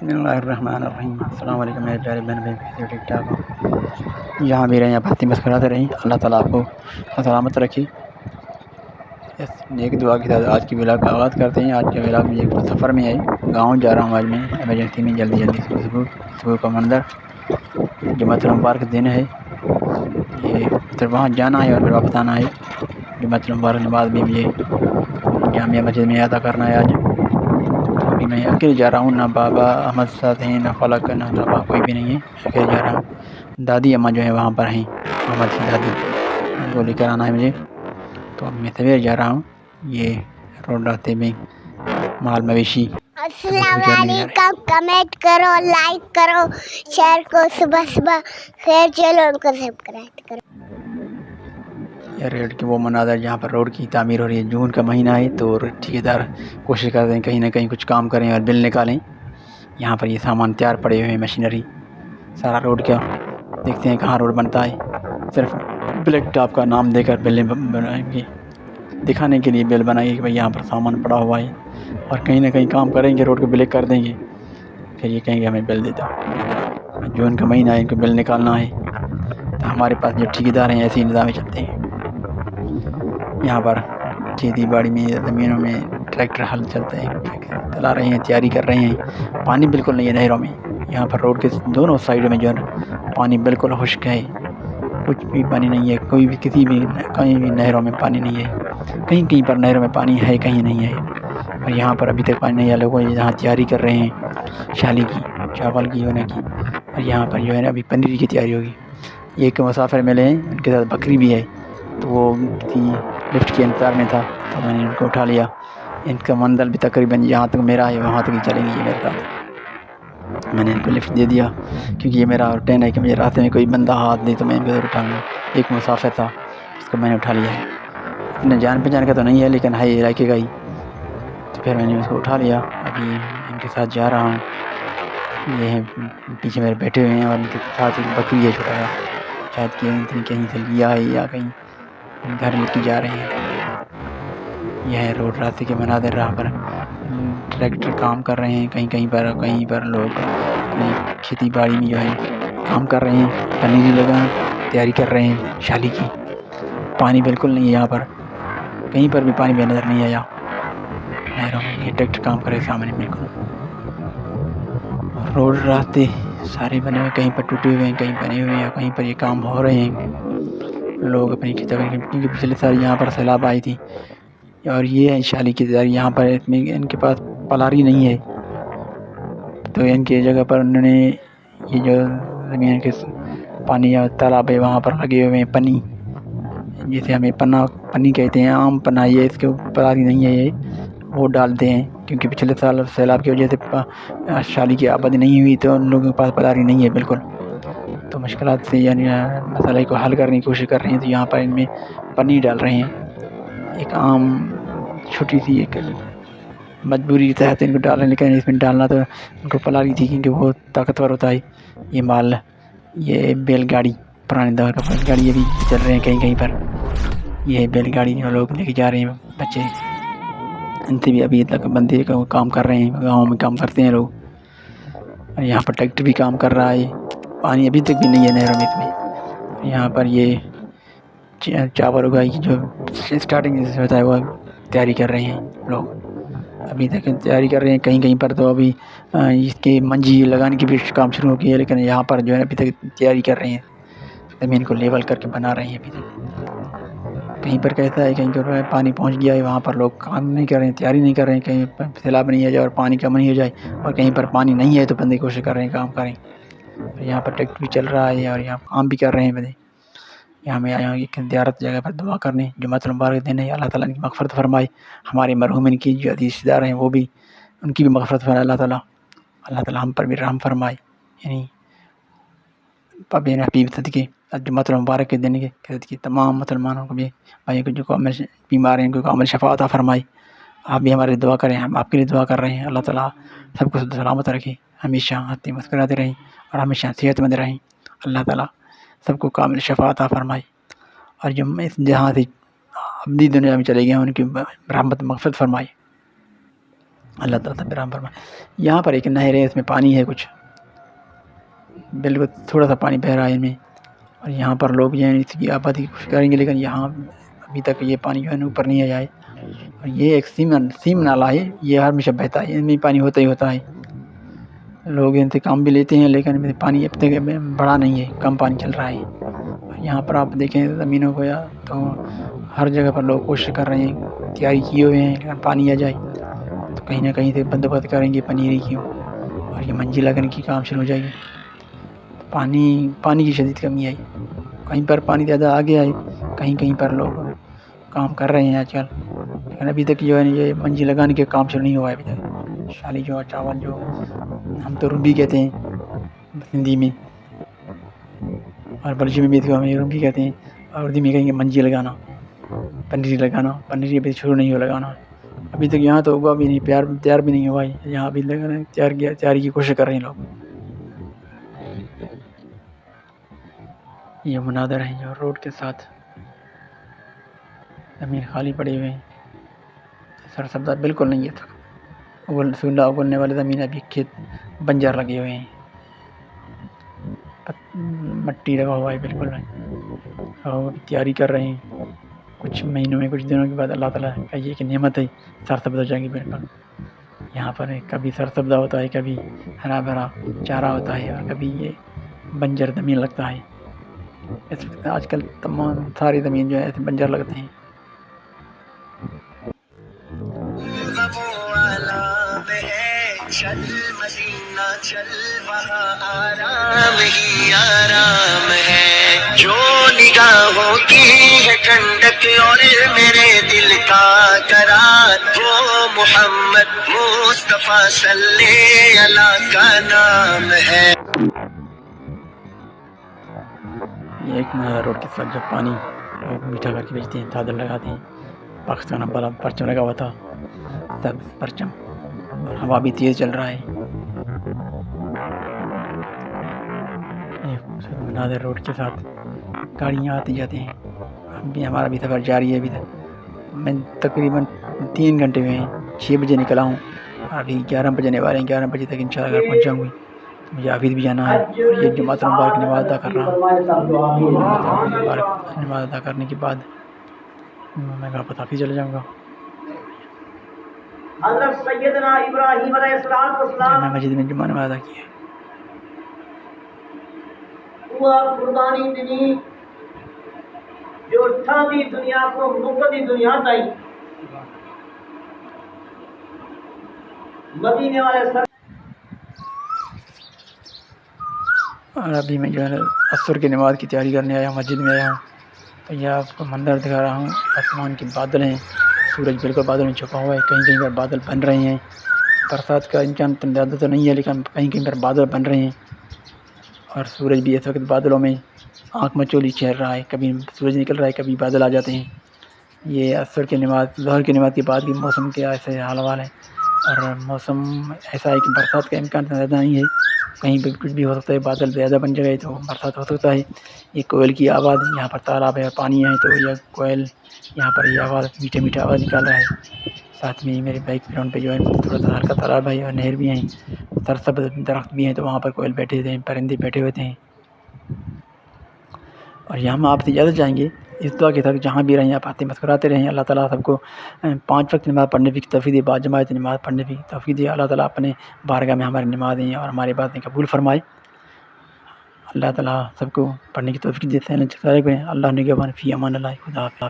बिस्मिल्लाहिर्रहमानिर्रहीम। अस्सलाम वालेकुम मेरे प्यारे बहन भाई, कैसे हो? ठीक ठाक हो? जहाँ भी रहें आप हंसी मुस्कुराते रहें। अल्लाह ताला आपको सलामत रखे। इस नेक दुआ के साथ आज की व्लॉग का आगाज़ करते हैं। आज के व्लॉग में एक सफ़र में है, गाँव जा रहा हूँ आज मैं इमरजेंसी में, जल्दी जल्दी सुबह का मंज़र। जुम्मतुल मुबारक दिन है ये, फिर वहाँ जाना है और फिर वापस आना है। जुम्मतुल मुबारक नमाज़ भी मुझे जामिया मस्जिद में अदा करना है आज। तो अभी मैं अकेले जा रहा हूँ, ना बाबा अहमद साथ हैं, ना फलक, ना रबा, कोई भी नहीं है। अकेले जा रहा हूँ। दादी अम्मा जो है वहाँ पर हैं, अहमद की दादी, उनको लेकर आना है मुझे। तो अब मैं सवेरे जा रहा हूँ। ये रोड रास्ते में माल मवेशी अस्सलाम वालेकुम। कमेंट करो, लाइक करो, शेयर करो, सुबह सुबह फिर चलो उनको सब्सक्राइब करो। या रोड की वो मनाज़र जहाँ पर रोड की तामीर हो रही है। जून का महीना है तो ठेकेदार कोशिश करते हैं कहीं ना कहीं कुछ काम करें और बिल निकालें। यहाँ पर ये सामान तैयार पड़े हुए हैं, मशीनरी सारा रोड का। देखते हैं कहाँ रोड बनता है। सिर्फ ब्लैक टॉप का नाम देकर बिल बनाएंगे, दिखाने के लिए बिल बनाएंगे कि भाई यहाँ पर सामान पड़ा हुआ है, और कहीं ना कहीं काम करेंगे, रोड को ब्लैक कर देंगे, फिर ये कहेंगे हमें बिल दे दो। जून का महीना है, इनको बिल निकालना है। तो हमारे पास जो ठेकेदार हैं ऐसे ही निज़ाम चलते हैं। यहाँ पर खेती बाड़ी में, ज़मीनों में ट्रैक्टर हल चलते हैं, चला रहे हैं, तैयारी कर रहे हैं। पानी बिल्कुल नहीं है नहरों में। यहाँ पर रोड के दोनों साइड में जो है पानी बिल्कुल खुश्क है, कुछ भी पानी नहीं है। कोई भी किसी भी कहीं भी नहरों में पानी नहीं है। कहीं कहीं पर नहरों में पानी है, कहीं नहीं है। और यहाँ पर अभी तक पानी नहीं है। लोग यहाँ तैयारी कर रहे हैं शाली की, चावल की होने की। और यहाँ पर जो है ना अभी पनीर की तैयारी होगी। एक मुसाफिर मिले हैं, उनके साथ बकरी भी है, तो वो किसी लिफ्ट के इंतज़ार में था, तो मैंने उनको उठा लिया। इनका मंजिल भी तकरीबन जहाँ तक मेरा है वहाँ तक ही चलेंगी ये मेरे साथ। मैंने इनको लिफ्ट दे दिया क्योंकि ये मेरा रूटीन है कि मुझे रास्ते में कोई बंदा हाथ दे तो मैं इनको ज़रूर उठाऊँगा। एक मुसाफिर था, उसको मैंने उठा लिया है। इतने जान पहचान का तो नहीं है, लेकिन है इलाके का ही, तो फिर मैंने उसको उठा लिया। अभी इनके साथ जा रहा हूँ। ये हैं पीछे मेरे बैठे हुए हैं, और इनके साथ एक बकरी है छोटा सा, शायद कि कहीं से लिया है या कहीं घर लेके जा रहे हैं। यह है रोड रास्ते के मनाज़िर। राह पर ट्रैक्टर काम कर रहे हैं, कहीं पर लोग अपनी खेती बाड़ी में जो है काम कर रहे हैं, पनीरी लगा तैयारी कर रहे हैं शाली की। पानी बिल्कुल नहीं है यहाँ पर, कहीं पर भी पानी भी नज़र नहीं आया नहरों में। ये ट्रैक्टर काम कर रहे हैं सामने बिल्कुल। रोड रास्ते सारे बने हुए, कहीं पर टूटे हुए हैं, कहीं बने हुए हैं, कहीं पर ये काम हो रहे हैं। लोग अपनी खेती बाड़ी, क्योंकि पिछले साल यहाँ पर सैलाब आई थी, और ये है शाली की तैयारी। यहाँ पर इनके पास पलारी नहीं है, तो इनकी जगह पर उन्होंने ये जो ज़मीन के पानी या तालाब है वहाँ पर लगे हुए हैं पन्नी, जिसे हमें पन्नी कहते हैं, आम पन्ना। ये इसके ऊपर पलारी नहीं है, ये वो डालते हैं, क्योंकि पिछले साल सैलाब की वजह से शाली की आबादी नहीं हुई, तो उन लोगों के पास पलारी नहीं है बिल्कुल। तो मुश्किलात से यानी मसले को हल करने की कोशिश कर रहे हैं, तो यहाँ पर इनमें पन्नी डाल रहे हैं। एक आम छोटी सी एक मजबूरी के तहत इनको डाल रहे हैं, लेकिन इसमें डालना तो उनको पलारी थी, क्योंकि बहुत ताकतवर होता है ये माल। ये बैलगाड़ी, पुराने दौर का बैलगाड़ी, ये भी चल रहे हैं कहीं कहीं पर। ये बैलगाड़ी जो लोग लेके जा रहे हैं बच्चे, इनसे भी अभी तक बंदे काम कर रहे हैं, गाँव में काम करते हैं लोग। और यहाँ पर ट्रैक्टर भी काम कर रहा है। पानी अभी तक भी नहीं है नहरों में इसमें। यहाँ पर ये चावल उगाई की जो स्टार्टिंग से होता है वो तैयारी कर रहे हैं लोग। अभी तक तैयारी कर रहे हैं, कहीं कहीं पर तो अभी इसके मंजी लगाने की भी काम शुरू हो गया है, लेकिन यहाँ पर जो है अभी तक तैयारी कर रहे हैं, ज़मीन को लेवल करके बना रहे हैं अभी तक। कहीं पर कैसा है, कहीं पर पानी पहुँच गया है, वहाँ पर लोग काम नहीं कर रहे हैं, तैयारी नहीं कर रहे हैं, कहीं पर सैलाब नहीं आ जाए और पानी कम नहीं हो जाए, और कहीं पर पानी नहीं है तो बंदे कोशिश कर रहे हैं काम करें। तो यहाँ पर ट्रैक्टर भी चल रहा है और यहाँ काम भी कर रहे हैं बंदे। यहाँ मैं आया हूँ एक ज़ियारत जगह पर दुआ करने, जुम्मतुल मुबारक दिन है। अल्लाह ताला इनकी मग़फ़िरत फ़रमाए। हमारे मरहूमिन की जो रिश्तेदार हैं वो भी, उनकी भी मग़फ़िरत फ़रमाए अल्लाह ताला। अल्लाह ताला हम पर भी रहम फ़रमाए। यानी पाबे हबीब सदके जुम्मतुल मुबारक के दिन के सदके तमाम मुसलमानों को भी, भाइयों को जो कामिल बीमार हैं, उनको कामिल शफ़ा अता फ़रमाए। आप भी हमारी दुआ करें, हम आपके लिए दुआ कर रहे हैं। अल्लाह ताला सबको सलामत रखे, हमेशा हँसते मुस्कुराते रहें और हमेशा सेहतमंद रहें। अल्लाह ताला सबको कामिल शफ़ा अता फ़रमाए, और जो इस जहाँ से अब्दी दुनिया में चले गए हैं उनकी रहमत मग़फ़िरत फ़रमाए। अल्लाह ताला सब पे रहम फरमाए। यहाँ पर एक नहर है, इसमें पानी है कुछ, बिल्कुल थोड़ा सा पानी बह रहा है इनमें, और यहाँ पर लोग जो है इसकी आबादी कोशिश करेंगे, लेकिन यहाँ अभी तक ये पानी जो है ना ऊपर नहीं आया है। और ये एक सीम नाला है, ये हमेशा बहता है, इनमें पानी होता ही होता है। लोग इनसे काम भी लेते हैं, लेकिन इनमें पानी अब तक बढ़ा नहीं है, कम पानी चल रहा है। यहाँ पर आप देखें ज़मीनों को या तो हर जगह पर लोग कोशिश कर रहे हैं, तैयारी किए हुए हैं, लेकिन पानी आ जाए तो कहीं ना कहीं से बंदोबस्त करेंगे पनीरी की, और ये मंजिल लगने की काम शुरू हो जाएगी। पानी की शदीद कमी आई, कहीं पर पानी ज़्यादा आ गया है, कहीं पर लोग काम कर रहे हैं आजकल, लेकिन अभी तक जो है ये मंजिल लगाने के काम शुरू नहीं हुआ है अभी तक। शाली जो चावल जो हम तो रुबी कहते हैं हिंदी में, और बल्कि में भी इसको हम रुबी कहते हैं, और उर्दू में कहेंगे मंजिल लगाना, पनीरी लगाना। पनीरी अभी शुरू नहीं हो लगाना, अभी तक यहाँ तो हुआ भी नहीं, तैयार भी नहीं हुआ है। यहाँ अभी तैयारी की कोशिश कर रहे हैं लोग। ये मुनादर है जो रोड के साथ ज़मीन खाली पड़ी हुई है, सरसब्जा बिल्कुल नहीं है, सूला उगलने वाली ज़मीन अभी खेत बंजर लगे हुए हैं, मट्टी लगा हुआ है बिल्कुल, और तैयारी कर रहे हैं। कुछ महीनों में, कुछ दिनों के बाद अल्लाह ताला का ये कि नेमत है, सरसब्जा हो जाएंगे बिल्कुल। यहाँ पर कभी सरसब्जा होता है, कभी हरा भरा चारा होता है, और कभी ये बंजर ज़मीन लगता है। इस आजकल तमाम सारी ज़मीन जो है ऐसे बंजर लगते हैं। चल मदीना चल, वहाँ आराम ही आराम है, जो निगाहों की है ठंडक और मेरे दिल का करार, वो मोहम्मद मुस्तफा सल्ले अला का नाम है। ये एक रोड के साथ जब पानी मीठा करके बेचते हैं, चादर लगाते हैं, पाकिस्तान वाला परचम लगा हुआ था, सब परचम, और हवा भी तेज़ चल रहा है। मुनादर रोड के साथ गाड़ियाँ आती जाती हैं। अभी हमारा भी सफ़र जारी है। अभी तक मैं तकरीबन 3 घंटे में 6 बजे निकला हूँ, अभी 11 बजने वाले हैं। 11 बजे तक इंशाल्लाह घर पहुँच जाऊँगी। मुझे हाफिज़ भी जाना है, और ये जुमातुल मुबारक नमाज़ अदा कर रहा हूँ। नमाज़ अदा करने के बाद मैं वापस हाफिज़ चले जाऊँगा। मैं मस्जिद में जुमा नमाज़ अदा की है। कुर्बानी दी जो ठावी दुनिया को मुकदी दुनिया ताई मदीने वाले सर। और अभी मैं जो है असर की नमाज़ की तैयारी करने आया हूँ, मस्जिद में आया हूँ। तो यह आपको मंजर दिखा रहा हूँ, आसमान के बादल हैं, सूरज बिल्कुल बादल में छुपा हुआ है, कहीं पर बादल बन रहे हैं। बरसात का इम्कान तो ज़्यादा तो नहीं है, लेकिन कहीं पर बादल बन रहे हैं, और सूरज भी इस वक्त बादलों में आँख मचोली चल रहा है, कभी सूरज निकल रहा है, कभी बादल आ जाते हैं। ये असर की नमाज़, ज़ोहर की नमाज़ के बाद भी मौसम के ऐसे हाल वाल है, और मौसम ऐसा है कि बरसात का इम्कान तो ज़्यादा नहीं है, कहीं पर कुछ भी हो सकता है, बादल ज़्यादा बन जाए तो बरसात हो सकता है। ये कोयल की आवाज़, यहाँ पर तालाब है और पानी है, तो यह कोयल यहाँ पर ये आवाज़ मीठे आवाज़ निकाल रहा है। साथ में मेरे बैकग्राउंड पे जो है थोड़ा सा हल्का तालाब है और नहर भी है, सरसब्ज़ दरख्त भी हैं, तो वहाँ पर कोयल बैठे थे, परिंदे बैठे हुए थे। और यहाँ हम आपसे इजाज़त चाहेंगे, इस दुआ के साथ जहाँ भी रहें आप आते मुस्कुराते रहें। अल्लाह ताला सबको 5 वक्त नमाज़ पढ़ने की तौफ़ीक़ दे, बाजमात नमाज़ पढ़ने की तौफ़ीक़ दे। अल्लाह ताला अपने बारगाह में हमारी नमाज़ें और हमारी बातें कबूल फ़रमाए। अल्लाह ताला सबको पढ़ने की तौफ़ीक़ दे। अल्लाह निगहबान फ़ी अमान अल्लाह। खुदा हाफ़िज़।